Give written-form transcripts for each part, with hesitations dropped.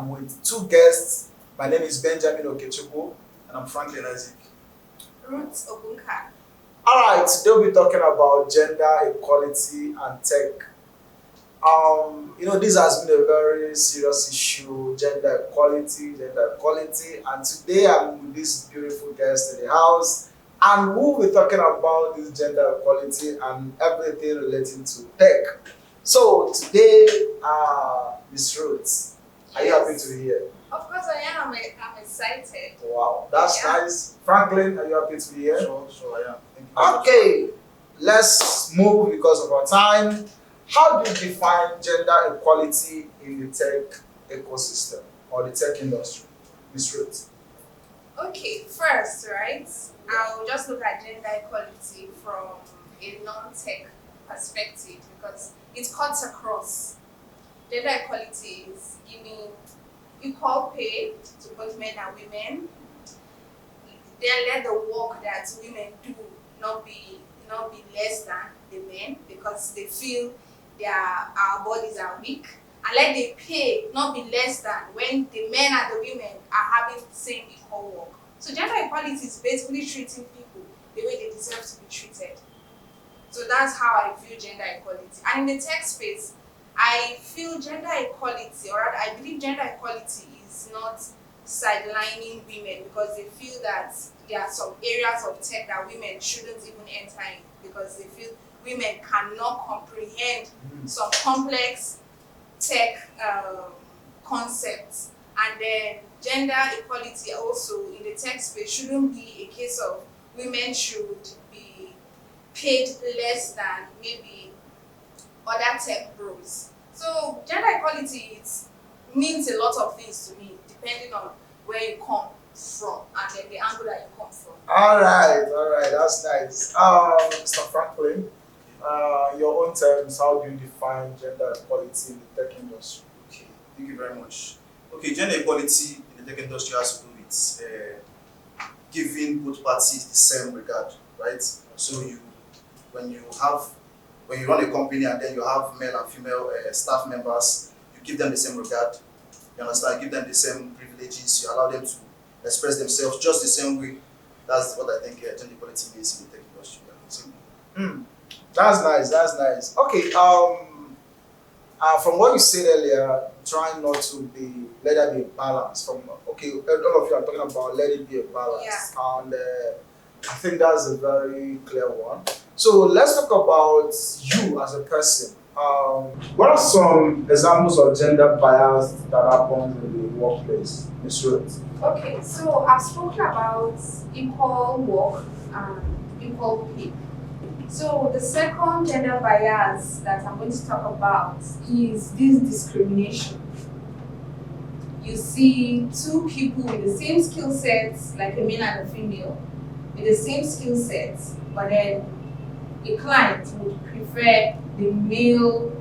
I'm with two guests. My name is Benjamin Okechukwu, and I'm Franklin Isaac. Roots Obunka. Alright, today we'll be talking about gender equality and tech. This has been a very serious issue, gender equality, and today I'm with this beautiful guest in the house, and we'll be talking about this gender equality and everything relating to tech. So today, Miss Roots, are you happy to be here? Of course I am. I'm excited. Wow, that's nice. Franklin, are you happy to be here? Sure, I am. Thank you very much. Okay, let's move because of our time. How do you define gender equality in the tech ecosystem or the tech industry? Ms. Ruth. Okay, first, right, I'll just look at gender equality from a non-tech perspective because it cuts across. Gender equality is giving equal pay to both men and women. Then let the work that women do not be less than the men because they feel our bodies are weak, and let the pay not be less than when the men and the women are having the same equal work. So gender equality is basically treating people the way they deserve to be treated. So that's how I view gender equality. And in the tech space, I feel gender equality, or rather I believe gender equality is not sidelining women because they feel that there are some areas of tech that women shouldn't even enter in because they feel women cannot comprehend some complex tech concepts. And then gender equality also in the tech space shouldn't be a case of women should be paid less than maybe other tech bros. So gender equality means a lot of things to me depending on where you come from and then the angle that you come from. All right, that's nice. Mr. Franklin, your own terms, how do you define gender equality in the tech industry? Okay, thank you very much. Okay, gender equality in the tech industry has to do with giving both parties the same regard, right? So when you run a company and then you have male and female staff members, you give them the same regard. You understand? You give them the same privileges. You allow them to express themselves just the same way. That's what I think gender equality means in the tech industry. That's nice. Okay, from what you said earlier, trying not to let there be a balance. All of you are talking about let it be a balance. Yeah. And I think that's a very clear one. So let's talk about you as a person. What are some examples of gender bias that happens in the workplace, Ms. Ruth? Okay, so I've spoken about equal work and equal pay. So the second gender bias that I'm going to talk about is this discrimination. You see two people with the same skill sets, like a male and a female, with the same skill sets, but then a client would prefer the male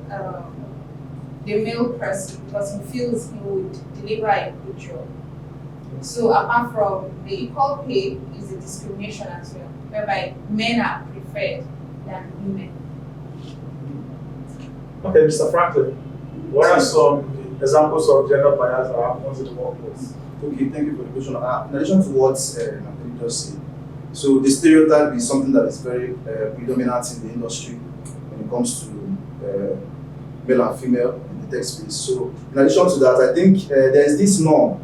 person because he feels he would deliver a good job. So apart from the equal pay is the discrimination as well, whereby men are preferred than women. Okay, Mr. Franklin, what are some examples of gender bias that happens in the workplace? Okay, thank you for the question. In addition to what Nathalie just said, so the stereotype is something that is very predominant in the industry when it comes to male and female in the tech space. So in addition to that, I think there is this norm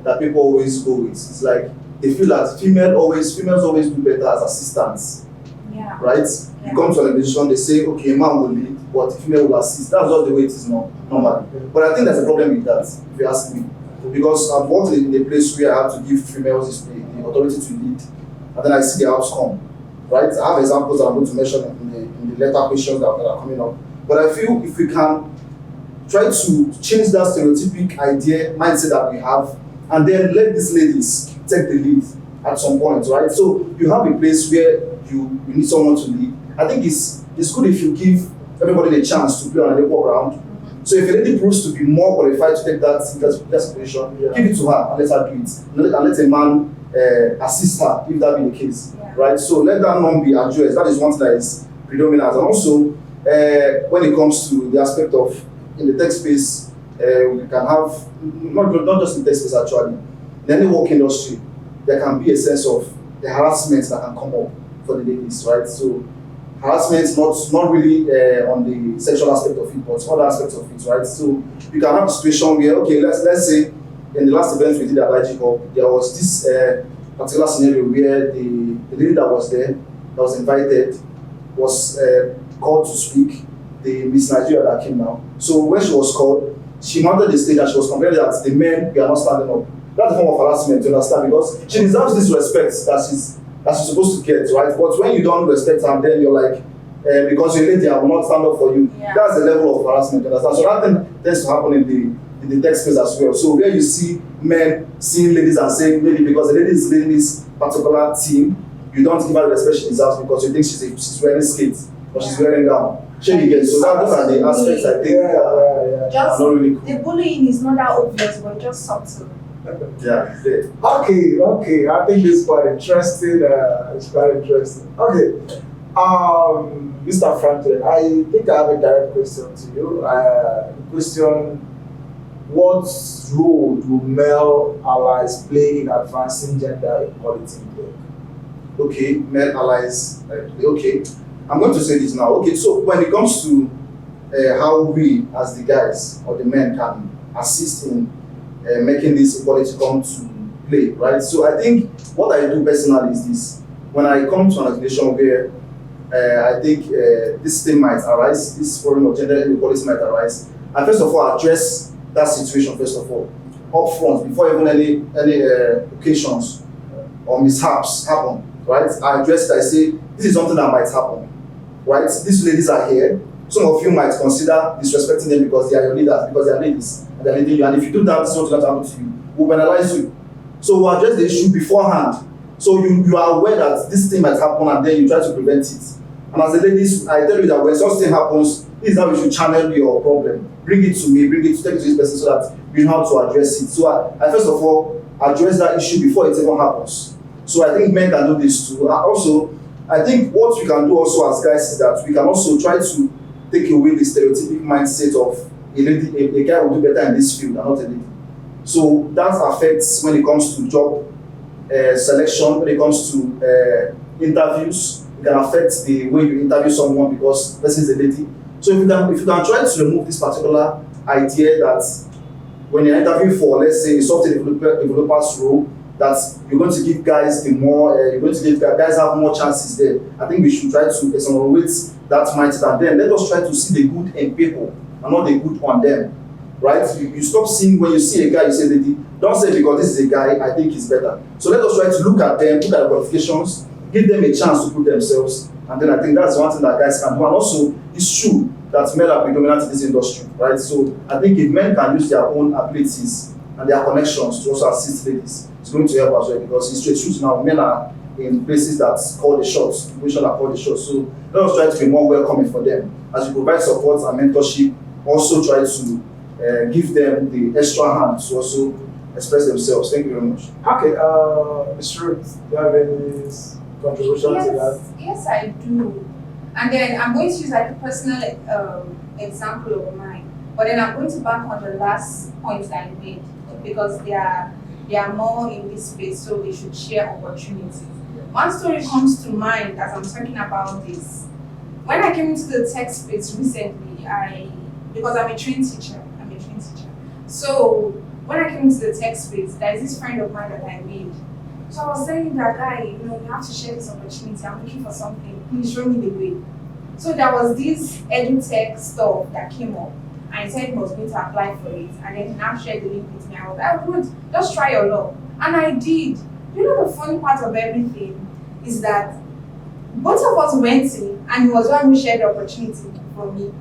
that people always go with. It's like they feel that females always do better as assistants. Yeah. Right? Yeah. You come to an organization, they say, okay, a man will lead, but a female will assist. That's just the way it is normally. But I think there's a problem with that, if you ask me. Because I've worked in a place where I have to give females the authority to lead, and then I see the outcome. Right? I have examples that I'm going to mention in the later questions that are coming up. But I feel if we can try to change that stereotypic mindset that we have, and then let these ladies take the lead at some point, right? So you have a place where you need someone to lead. I think it's good if you give everybody the chance to play on an equal ground. So if a lady proves to be more qualified to take that position, give it to her and let her do it. And let a man assist her if that be the case, right? So let that norm be addressed. That is one thing that is predominant. And also, when it comes to the aspect of in the tech space, We can have not just in tech space actually. In any work industry, there can be a sense of the harassment that can come up for the ladies, right? So harassment not really on the sexual aspect of it, but other aspects of it, right? So you can have a situation where, okay, let's say in the last event we did at IG Hub, there was this particular scenario where the lady that was there, that was invited, was called to speak, the Miss Nigeria that came now. So when she was called, she mounted the stage and she was complaining that the men were not standing up. That's a form of harassment, you understand? Because she deserves this respect that she's supposed to get, right? But when you don't respect her, then you're like, because you're lady, I will not stand up for you. Yeah. That's the level of harassment, you understand? So that thing tends to happen in the tech space as well. So where you see men seeing ladies and saying, maybe because the lady is leading this particular team, you don't give her the respect she deserves because you think she's wearing skates or she's wearing gown. So those are the aspects I think are Just not really cool. the bullying is not that obvious, but just subtle. Yeah, it's there. Okay. I think this is quite interesting. It's quite interesting. Okay. Mr. Franklin, I think I have a direct question to you. The question: what role do male allies play in advancing gender equality in work? Okay, male allies. Okay, I'm going to say this now. Okay, so when it comes to how we as the guys or the men can assist in making this equality come to play, right? So I think what I do personally is this: when I come to an organization where I think this thing might arise, this problem of gender inequality might arise, and first of all address that situation first of all, up front, before even any occasions or mishaps happen, right? I address it, I say, this is something that might happen, right? These ladies are here. Some of you might consider disrespecting them because they are your leaders, because they are ladies, and they're leading you. And if you do that, this is what's going to happen to you. We'll penalize you. So we'll address the issue beforehand. So you are aware that this thing might happen and then you try to prevent it. And as the ladies, I tell you that when such thing happens, this is how you should channel your problem. Bring it to me, take it to this person so that you know how to address it. So I first of all address that issue before it even happens. So I think men can do this too. And also, I think what we can do also as guys is that we can also try to take away the stereotypic mindset of a guy will do better in this field and not a lady. So that affects when it comes to job selection, when it comes to interviews. It can affect the way you interview someone because the person is a lady. So if you can try to remove this particular idea that when you're interviewing for, let's say, a software developer's role, that you're going to give guys you're going to give guys have more chances there. I think we should try to exonerate that mindset, and then let us try to see the good in people and not the good on them, right? You stop seeing, when you see a guy, you say lady, don't say because this is a guy, I think he's better. So let us try to look at them, look at the qualifications, give them a chance to prove themselves, and then I think that's one thing that guys can do. And also, it's true that men are predominant in this industry, right? So I think if men can use their own abilities and their connections to also assist ladies, it's going to help as well, because it's straight truth now. Men are in places that call the shots, positions that call the shots. So let us try to be more welcoming for them as we provide support and mentorship. Also try to give them the extra hand to also express themselves. Thank you very much. Okay, Ms. Ruth, do you have any contribution to that? Yes, I do. And then I'm going to use like a personal example of mine. But then I'm going to back on the last point that I made, because they are more in this space, so they should share opportunities. One story comes to mind as I'm talking about this. When I came into the tech space recently, because I'm a trained teacher. So when I came into the tech space, there is this friend of mine that I made. So I was telling that guy, you have to share this opportunity. I'm looking for something. Please show me the way. So there was this edutech stuff that came up, and he said he was going to apply for it. And then he now shared the link with me. I was like, good, just try your luck. And I did. You know, the funny part of everything is that both of us went in, and he was one who shared the opportunity for me,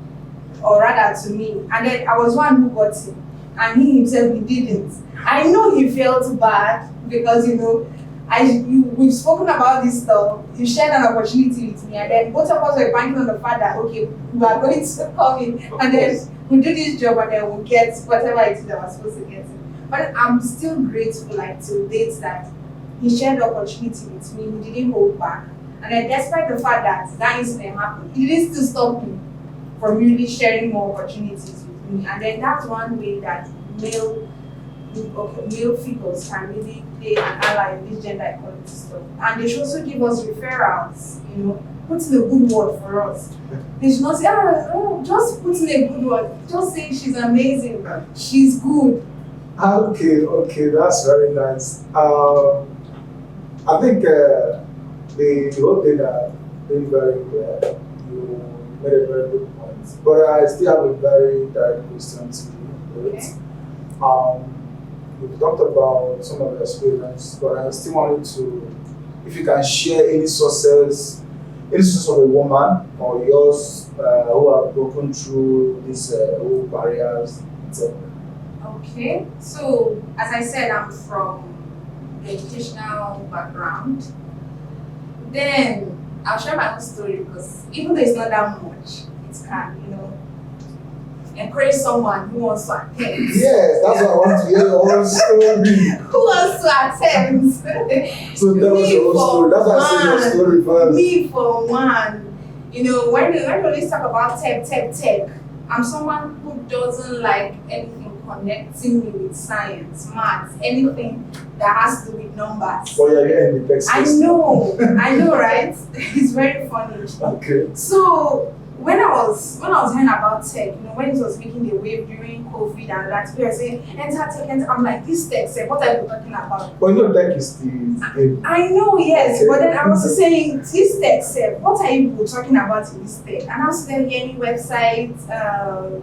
or rather to me. And then I was one who got it. And he himself, he didn't. I know he felt bad because, we've spoken about this stuff. You shared an opportunity with me, and then both of us were banking on the fact that, okay, we are going to come in, and then we'll do this job, and then we'll get whatever it is that we're supposed to get. But I'm still grateful, till date, that he shared the opportunity with me. He didn't hold back. And then despite the fact that incident happened, it didn't still stop me from really sharing more opportunities with company, and then that's one way that male male figures can really play an ally in this gender equality stuff. And they should also give us referrals, put in a good word for us. They should not say, just put in a good word. Just say she's amazing, she's good. Okay, that's very nice. I think the whole thing that being very clear, you made a very good point. But I still have a very direct question to you. Right? Okay. We've talked about some of the experience, but I still wanted to, if you can share any success of a woman or yours who have broken through these whole barriers, etc. Okay. So as I said, I'm from educational background. Then I'll share my own story because even though it's not that much, it can, encourage someone who wants to attempt. Yes, that's what I want to hear your own story. Who wants to attempt? So tell us your own story. That's why I say your story first. Me for one. When we always talk about tech, I'm someone who doesn't like anything connecting me with science, maths, anything that has to do with numbers. Oh yeah, yeah, in the text. I know, right? It's very funny. Okay. So when I was hearing about tech, when it was making the wave during COVID and that, people were saying enter tech, enter. I'm like, this tech, what are you talking about? But tech is the I know, yes, okay. but then I was saying this tech, what are you talking about in this tech? And I was then hearing website,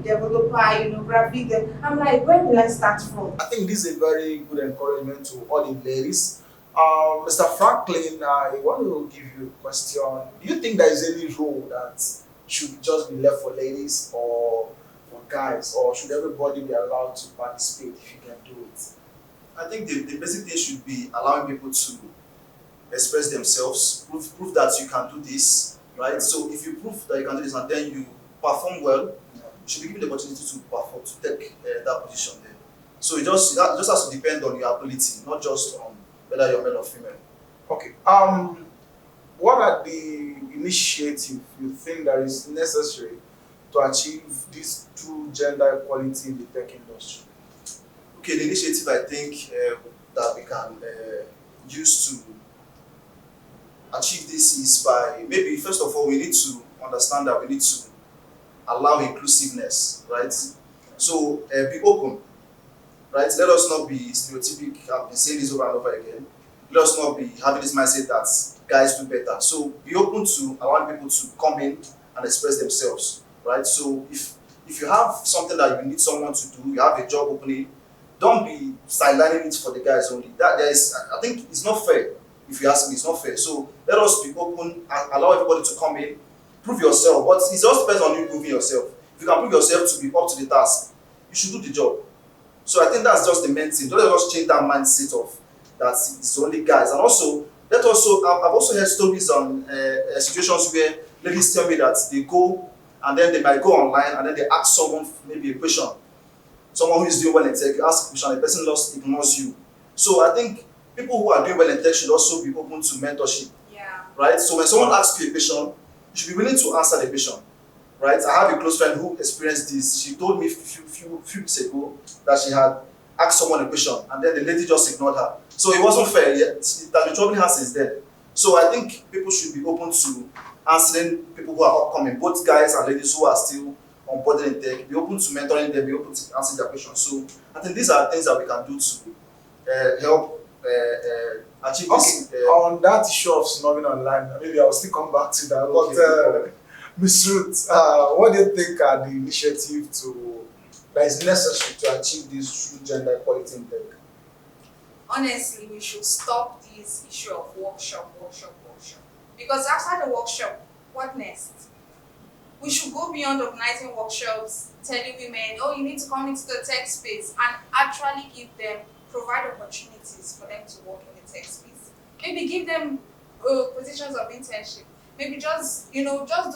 developer, graphic. I'm like, where will I start from? I think this is a very good encouragement to all the ladies. Mr. Franklin, I want to give you a question. Do you think there is any role that should just be left for ladies or for guys, or should everybody be allowed to participate if you can do it? I think the basic thing should be allowing people to express themselves, prove that you can do this, right? So if you prove that you can do this and then you perform well, you should be given the opportunity to perform, to take that position there. So that just has to depend on your ability, not just on whether you're male or female. Okay. What are the initiatives you think that is necessary to achieve this true gender equality in the tech industry? Okay, the initiative I think that we can use to achieve this is by, maybe first of all, we need to understand that we need to allow inclusiveness, right? So be open, right? Let us not be stereotypic. I've been saying this over and over again. Let us not be having this mindset that guys do better. So be open to allowing people to come in and express themselves, right? So if you have something that you need someone to do, you have a job opening, don't be sidelining it for the guys only. I think it's not fair. If you ask me, it's not fair. So let us be open and allow everybody to come in, prove yourself. But it just depends on you proving yourself. If you can prove yourself to be up to the task, you should do the job. So I think that's just the main thing. Don't let us change that mindset of that it's only guys. And also, I've also heard stories on situations where ladies tell me that they go and then they might go online and then they ask someone maybe a question. Someone who is doing well in tech, you ask a question, the person just ignores you. So I think people who are doing well in tech should also be open to mentorship. Yeah. Right? So when someone asks you a question, you should be willing to answer the question. Right? I have a close friend who experienced this. She told me a few weeks ago that she had asked someone a question and then the lady just ignored her. So it wasn't fair. It has been troubling her since then. So I think people should be open to answering people who are upcoming, both guys and ladies who are still on board in tech, be open to mentoring them, be open to answering their questions. So I think these are things that we can do to help achieve this. On that issue of snobbing online, maybe I'll still come back to that. Okay. But Ms. Ruth, what do you think are the initiatives that is necessary to achieve this true gender equality in tech? Honestly, we should stop this issue of workshop. Because after the workshop, what next? We should go beyond organizing workshops, telling women, oh, you need to come into the tech space, and actually provide opportunities for them to work in the tech space. Maybe give them positions of internship. Maybe just do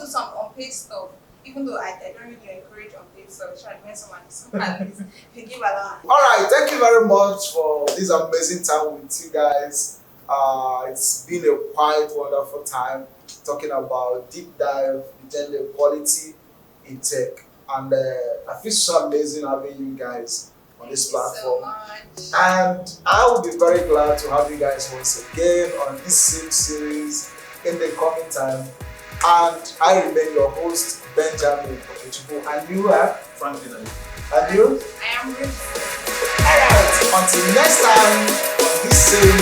some unpaid stuff. Even though I don't really encourage unpaid stuff, try when someone is at least they give allowance. All right, thank you very much for this amazing time with you guys. It's been a quite wonderful time talking about deep dive gender equality in tech. and I feel so amazing having you guys on this Thank you so platform. much. And I will be very glad to have you guys once again on this same series in the coming time. And I remain your host, Benjamin Okechukwu, and you are Franklin. and you. I am Ruth. Alright, until next time on this same